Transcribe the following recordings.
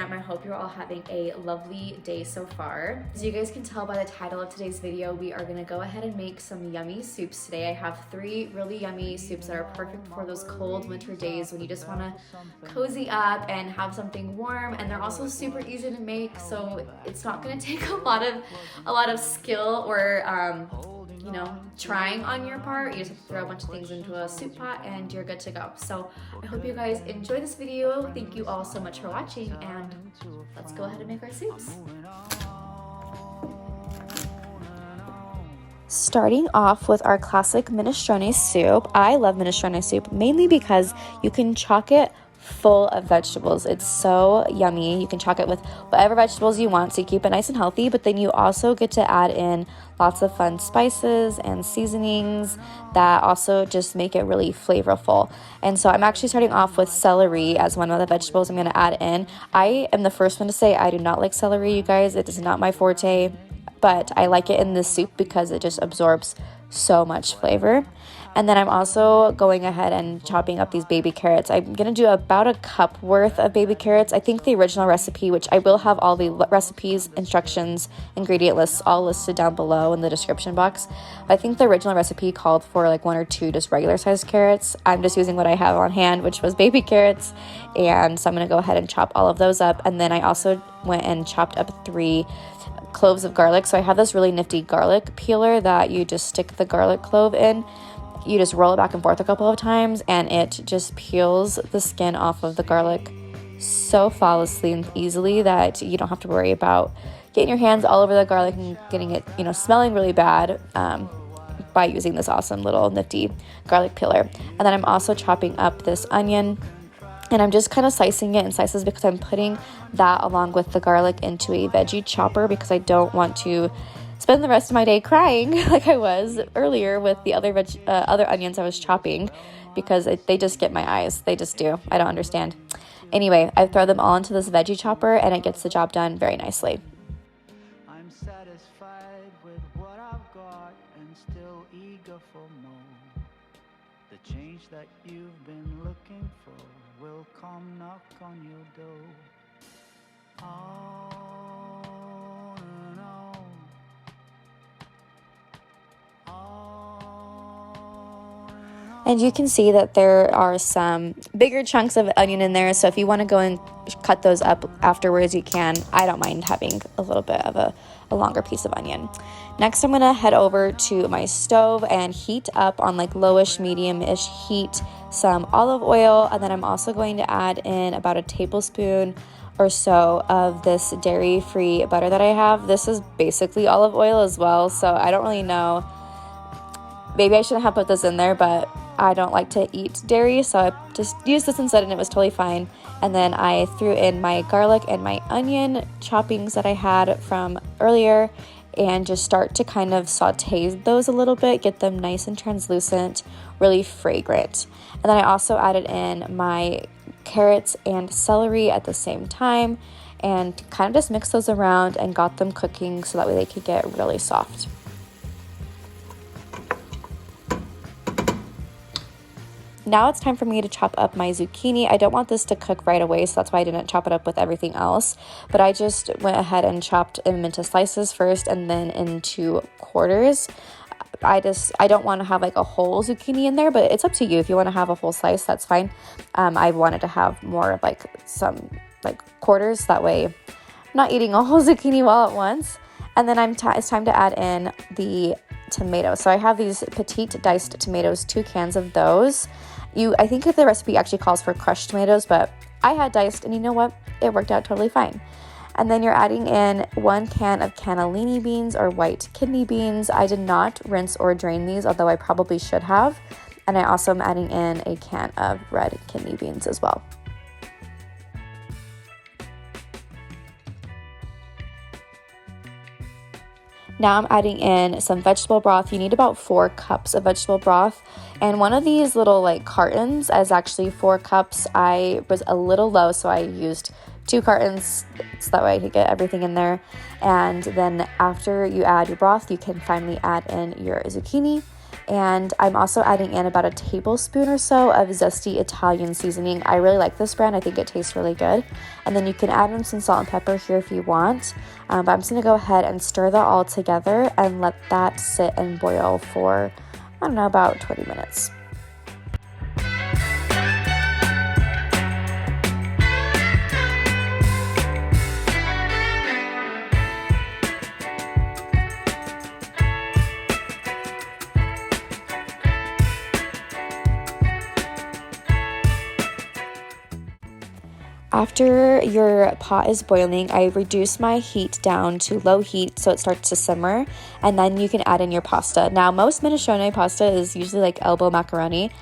am. I hope you're all having a lovely day so far. As you guys can tell by the title of today's video, we are gonna go ahead and make some yummy soups today. I have 3 really yummy soups that are perfect for those cold winter days when you just wanna cozy up and have something warm, and they're also super easy to make, so it's not gonna take a lot of skill or you know, trying on your part. You just have to throw a bunch of things into a soup pot and you're good to go. So I hope you guys enjoy this video. Thank you all so much for watching, and let's go ahead and make our soups. Starting off with our classic minestrone soup. I love minestrone soup mainly because you can chock it full of vegetables. It's so yummy. You can chock it with whatever vegetables you want, so you keep it nice and healthy, but then you also get to add in lots of fun spices and seasonings that also just make it really flavorful. And so I'm actually starting off with celery as one of the vegetables I'm going to add in. I am the first one to say I do not like celery, you guys. It is not my forte, but I like it in this soup because it just absorbs so much flavor. And then I'm also going ahead and chopping up these baby carrots. I'm going to do about a cup worth of baby carrots. I think the original recipe, which I will have all the recipes, instructions, ingredient lists all listed down below in the description box. I think the original recipe called for like 1 or 2 just regular sized carrots. I'm just using what I have on hand, which was baby carrots. And so I'm going to go ahead and chop all of those up. And then I also went and chopped up 3 cloves of garlic. So I have this really nifty garlic peeler that you just stick the garlic clove in. You just roll it back and forth a couple of times and it just peels the skin off of the garlic so flawlessly and easily that you don't have to worry about getting your hands all over the garlic and getting it, you know, smelling really bad by using this awesome little nifty garlic peeler. And then I'm also chopping up this onion, and I'm just kind of slicing it in slices because I'm putting that along with the garlic into a veggie chopper because I don't want to spend the rest of my day crying like I was earlier with the other onions I was chopping, because they just get my eyes. They just do. I don't understand. Anyway, I throw them all into this veggie chopper and it gets the job done very nicely. I'm satisfied with what I've got and still eager for more. The change that you've been looking for will come knock on your door. And you can see that there are some bigger chunks of onion in there, so if you want to go and cut those up afterwards, you can. I don't mind having a little bit of a longer piece of onion. Next, I'm going to head over to my stove and heat up on like lowish, medium-ish heat some olive oil, and then I'm also going to add in about a tablespoon or so of this dairy-free butter that I have. This is basically olive oil as well, so I don't really know. Maybe I shouldn't have put this in there, but I don't like to eat dairy, so I just used this instead and it was totally fine. And then I threw in my garlic and my onion choppings that I had from earlier and just start to kind of saute those a little bit, get them nice and translucent, really fragrant. And then I also added in my carrots and celery at the same time and kind of just mixed those around and got them cooking so that way they could get really soft. Now it's time for me to chop up my zucchini. I don't want this to cook right away, so that's why I didn't chop it up with everything else. But I just went ahead and chopped them into slices first and then into quarters. I don't want to have like a whole zucchini in there, but it's up to you. If you want to have a full slice, that's fine. I wanted to have more of like some like quarters. That way I'm not eating a whole zucchini all at once. And then it's time to add in the tomatoes. So I have these petite diced tomatoes, 2 cans of those. I think the recipe actually calls for crushed tomatoes, but I had diced, and you know what? It worked out totally fine. And then you're adding in 1 can of cannellini beans or white kidney beans. I did not rinse or drain these, although I probably should have. And I also am adding in a can of red kidney beans as well. Now I'm adding in some vegetable broth. You need about 4 cups of vegetable broth. And one of these little like cartons is actually 4 cups. I was a little low, so I used 2 cartons so that way I could get everything in there. And then after you add your broth, you can finally add in your zucchini. And I'm also adding in about a tablespoon or so of zesty Italian seasoning. I really like this brand. I think it tastes really good. And then you can add in some salt and pepper here if you want. But I'm just going to go ahead and stir that all together and let that sit and boil for, I don't know, about 20 minutes. After your pot is boiling, I reduce my heat down to low heat so it starts to simmer, and then you can add in your pasta. Now, most minestrone pasta is usually like elbow macaroni.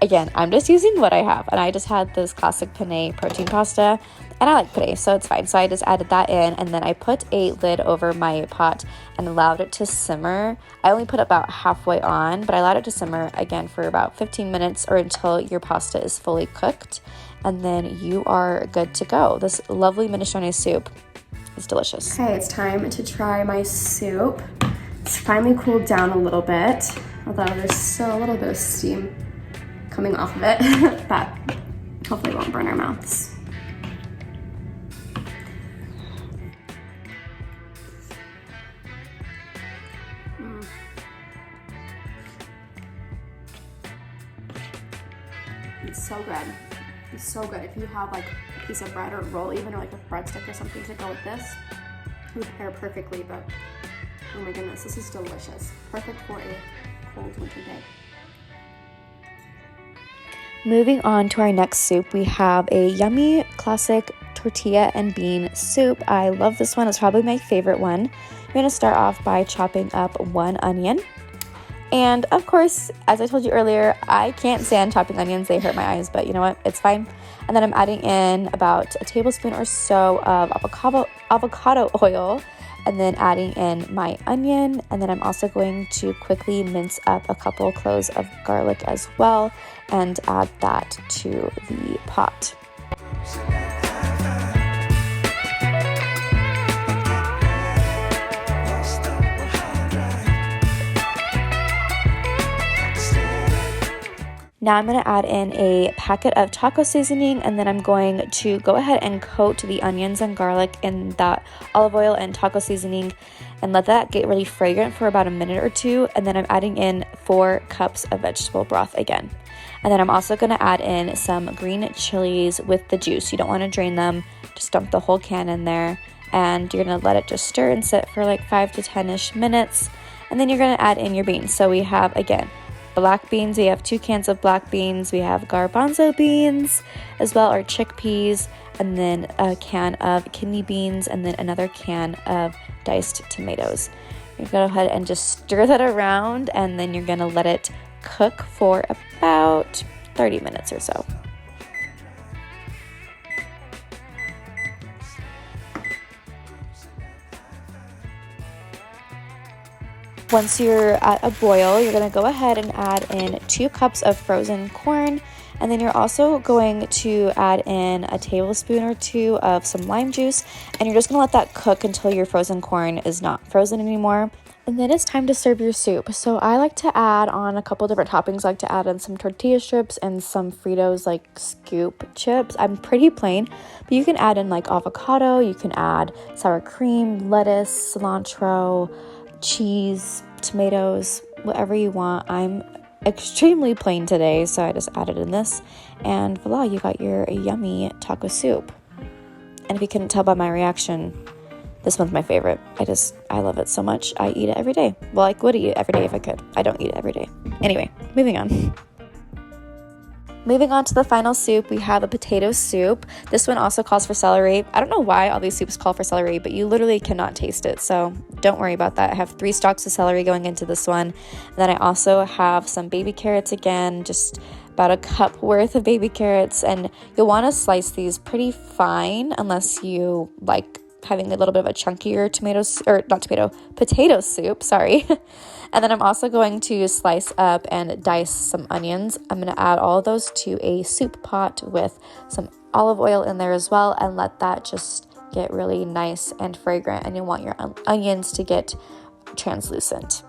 Again, I'm just using what I have, and I just had this classic penne protein pasta, and I like penne, so it's fine. So I just added that in, and then I put a lid over my pot and allowed it to simmer. I only put about halfway on, but I allowed it to simmer again for about 15 minutes or until your pasta is fully cooked, and then you are good to go. This lovely minestrone soup is delicious. Okay, it's time to try my soup. It's finally cooled down a little bit, although there's still a little bit of steam coming off of it, but hopefully it won't burn our mouths. It's so good. It's so good. If you have like a piece of bread or a roll even, or like a breadstick or something to go with this, it would pair perfectly, but oh my goodness, this is delicious. Perfect for a cold winter day. Moving on to our next soup, we have a yummy classic tortilla and bean soup. I love this one. It's probably my favorite one. We're going to start off by chopping up one onion. And of course, as I told you earlier, I can't stand chopping onions. They hurt my eyes, but you know what? It's fine. And then I'm adding in about a tablespoon or so of avocado oil, and then adding in my onion. And then I'm also going to quickly mince up a couple cloves of garlic as well and add that to the pot. Now I'm going to add in a packet of taco seasoning, and then I'm going to go ahead and coat the onions and garlic in that olive oil and taco seasoning and let that get really fragrant for about a minute or two. And then I'm adding in 4 cups of vegetable broth again. And then I'm also going to add in some green chilies with the juice. You don't want to drain them, just dump the whole can in there. And you're going to let it just stir and sit for like 5 to 10-ish minutes. And then you're going to add in your beans. So we have, again, black beans. We have 2 cans of black beans. We have garbanzo beans as well, or chickpeas, and then a can of kidney beans, and then another can of diced tomatoes. You're going to go ahead and just stir that around, and then you're going to let it cook for about 30 minutes or so. Once you're at a boil, you're going to go ahead and add in 2 cups of frozen corn, and then you're also going to add in a tablespoon or 2 of some lime juice, and you're just going to let that cook until your frozen corn is not frozen anymore. And then it's time to serve your soup. So I like to add on a couple different toppings. I like to add in some tortilla strips and some Fritos like scoop chips. I'm pretty plain, but you can add in like avocado, you can add sour cream, lettuce, cilantro, cheese, tomatoes, whatever you want. I'm extremely plain today, so I just added in this, and voila, you got your yummy taco soup. And if you couldn't tell by my reaction, this one's my favorite. I love it so much. I eat it every day. Well, I would eat it every day if I could. I don't eat it every day. Anyway, moving on. Moving on to the final soup, we have a potato soup. This one also calls for celery. I don't know why all these soups call for celery, but you literally cannot taste it, so don't worry about that. I have 3 stalks of celery going into this one. And then I also have some baby carrots again, just about a cup worth of baby carrots. And you'll want to slice these pretty fine unless you like having a little bit of a chunkier potato soup, sorry. And then I'm also going to slice up and dice some onions. I'm going to add all of those to a soup pot with some olive oil in there as well, and let that just get really nice and fragrant. And you want your onions to get translucent.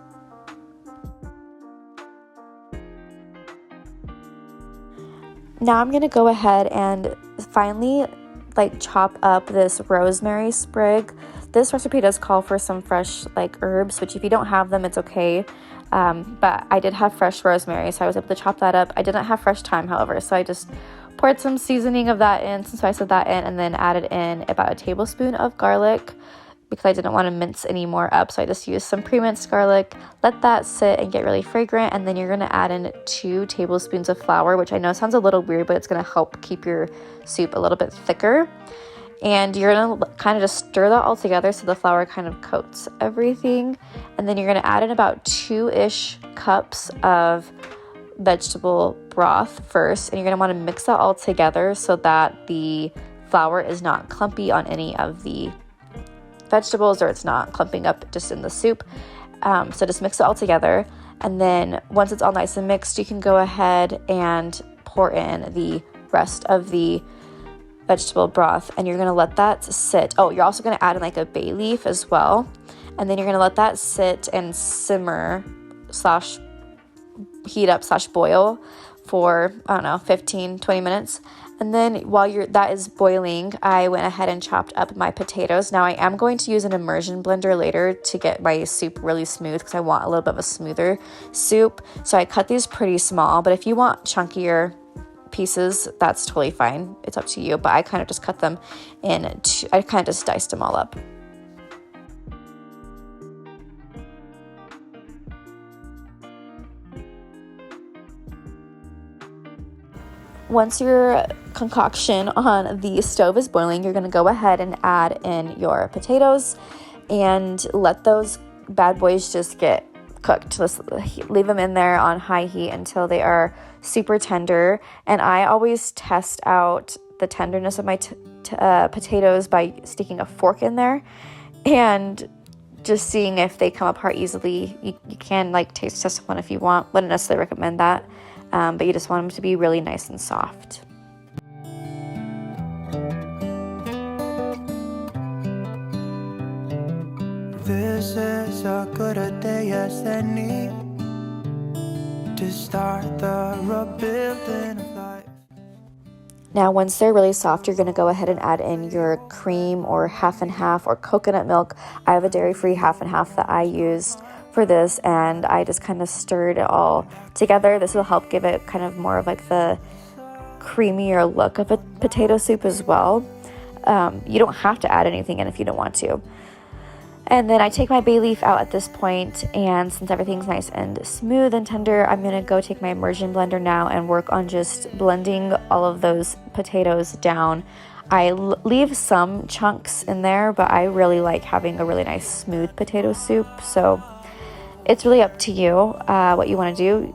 Now I'm gonna go ahead and finally like chop up this rosemary sprig. This recipe does call for some fresh like herbs, which if you don't have them, it's okay. But I did have fresh rosemary, so I was able to chop that up. I didn't have fresh thyme, however, so I just poured some seasoning of that in, some spice of that in, and then added in about a tablespoon of garlic because I didn't want to mince any more up. So I just used some pre-minced garlic, let that sit and get really fragrant, and then you're going to add in 2 tablespoons of flour, which I know sounds a little weird, but it's going to help keep your soup a little bit thicker. And you're going to kind of just stir that all together so the flour kind of coats everything. And then you're going to add in about 2-ish cups of vegetable broth first. And you're going to want to mix that all together so that the flour is not clumpy on any of the vegetables, or it's not clumping up just in the soup. So just mix it all together. And then once it's all nice and mixed, you can go ahead and pour in the rest of the vegetable broth, and you're going to let that sit. Oh, you're also going to add in like a bay leaf as well, and then you're going to let that sit and simmer slash heat up slash boil for, I don't know, 15-20 minutes. And then while that is boiling, I went ahead and chopped up my potatoes. Now I am going to use an immersion blender later to get my soup really smooth because I want a little bit of a smoother soup. So I cut these pretty small, but if you want chunkier pieces, that's totally fine. It's up to you, but I kind of just cut them in. I kind of just diced them all up. Once your concoction on the stove is boiling, you're going to go ahead and add in your potatoes and let those bad boys just get cooked. Just leave them in there on high heat until they are super tender. And I always test out the tenderness of my potatoes by sticking a fork in there and just seeing if they come apart easily. You can like taste test one if you want. Wouldn't necessarily recommend that. But you just want them to be really nice and soft. This is as good a day as any to start the rebuilding of life. Now, once they're really soft, you're going to go ahead and add in your cream or half and half or coconut milk. I have a dairy-free half and half that I used for this, and I just kind of stirred it all together. This will help give it kind of more of like the creamier look of a potato soup as well. You don't have to add anything in if you don't want to. And then I take my bay leaf out at this point, and since everything's nice and smooth and tender, I'm going to go take my immersion blender now and work on just blending all of those potatoes down. I leave some chunks in there, but I really like having a really nice smooth potato soup, so it's really up to you what you want to do.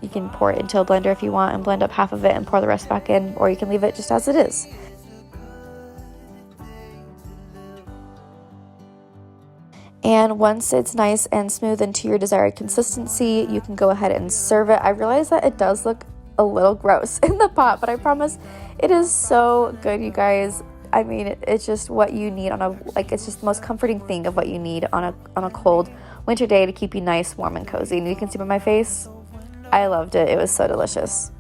You can pour it into a blender if you want and blend up half of it and pour the rest back in, or you can leave it just as it is. And once it's nice and smooth and to your desired consistency, you can go ahead and serve it. I realize that it does look a little gross in the pot, but I promise it is so good, you guys. I mean, it's just what you need it's just the most comforting thing of what you need on a cold winter day to keep you nice, warm, and cozy. And you can see by my face, I loved it. It was so delicious.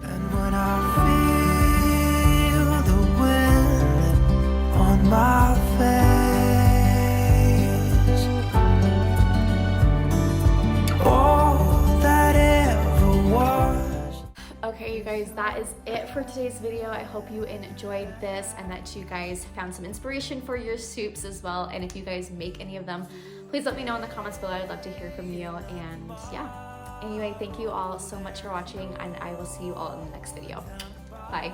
And when I feel the wind on my face, all that ever was. Okay, you guys, that is it for today's video. I hope you enjoyed this and that you guys found some inspiration for your soups as well. And if you guys make any of them, please let me know in the comments below. I'd love to hear from you. And yeah, anyway, thank you all so much for watching, and I will see you all in the next video. Bye.